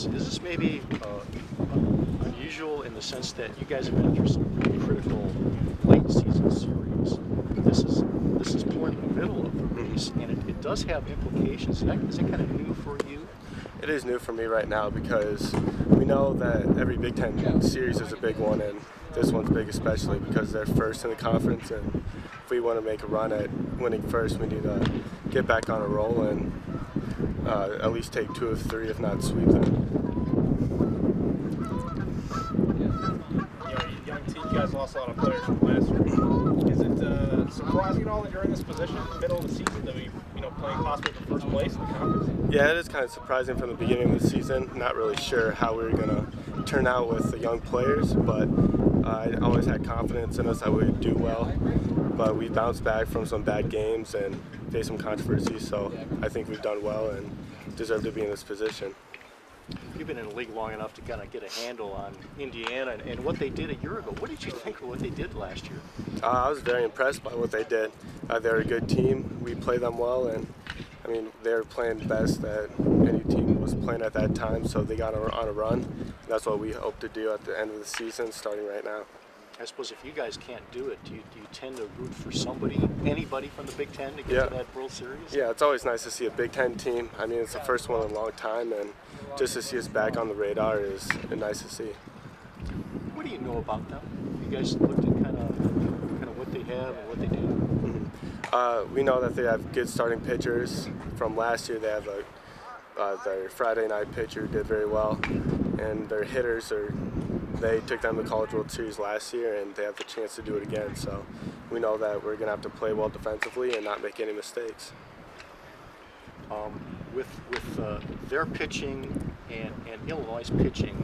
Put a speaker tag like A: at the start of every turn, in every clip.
A: Is this maybe unusual in the sense that you guys have been through some really critical late season series? This is more in the middle of the race, and it does have implications. Is that kind of new for you?
B: It is new for me right now because we know that every Big Ten series is a big one, and this one's big especially because they're first in the conference, and if we want to make a run at winning first, we need to get back on a roll and at least take 2 of 3, if not sweep them.
C: Young team, you guys lost a lot of players from last year. Is it surprising at all that you're in this position, middle of the season, to be playing possibly for first place in the conference?
B: Yeah, it is kind of surprising from the beginning of the season. Not really sure how we were going to turn out with the young players, but I always had confidence in us that we would do well. But we bounced back from some bad games and faced some controversy, so I think we've done well and deserve to be in this position.
A: You've been in the league long enough to kind of get a handle on Indiana and what they did a year ago. What did you think of what they did last year?
B: I was very impressed by what they did. They're a good team. We play them well, and I mean they're playing the best that any team was playing at that time. So they got on a run. That's what we hope to do at the end of the season, starting right now.
A: I suppose if you guys can't do it, do you tend to root for anybody from the Big Ten to get to that World Series?
B: Yeah, it's always nice to see a Big Ten team. I mean, it's the first one in a long time, and just to see us back on the radar is nice to see.
A: What do you know about them? You guys looked at kind of what they have and what they do?
B: We know that they have good starting pitchers. From last year, they have their Friday night pitcher did very well, and their hitters they took them to College World Series last year, and they have the chance to do it again. So we know that we're going to have to play well defensively and not make any mistakes.
A: With their pitching and Illinois' pitching,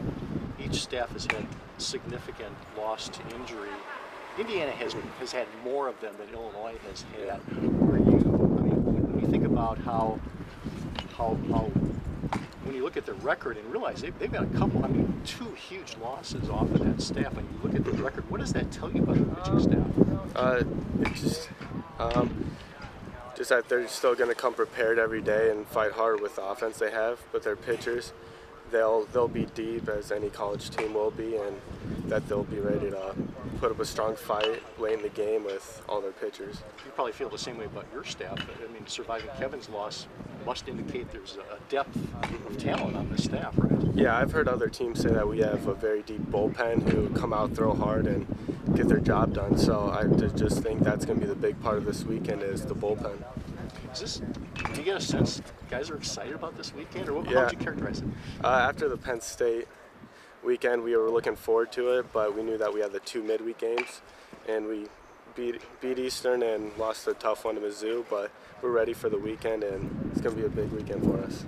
A: each staff has had significant loss to injury. Indiana has had more of them than Illinois has had. When you think about how when you look at their record and realize they've got a couple, 2 huge losses off of that staff, and you look at the record, what does that tell you about the pitching staff?
B: It's just that they're still going to come prepared every day and fight hard with the offense they have, but their pitchers, they'll be deep as any college team will be, and that they'll be ready to put up a strong fight late in the game with all their pitchers.
A: You probably feel the same way about your staff. Surviving Kevin's loss must indicate there's a depth of talent on the staff, right?
B: Yeah, I've heard other teams say that we have a very deep bullpen who come out, throw hard, and get their job done. So I just think that's going to be the big part of this weekend is the bullpen.
A: Do you get a sense guys are excited about this weekend, or how would you characterize it?
B: After the Penn State weekend, we were looking forward to it, but we knew that we had the 2 midweek games, and we beat Eastern and lost a tough one to Mizzou, but we're ready for the weekend, and it's going to be a big weekend for us.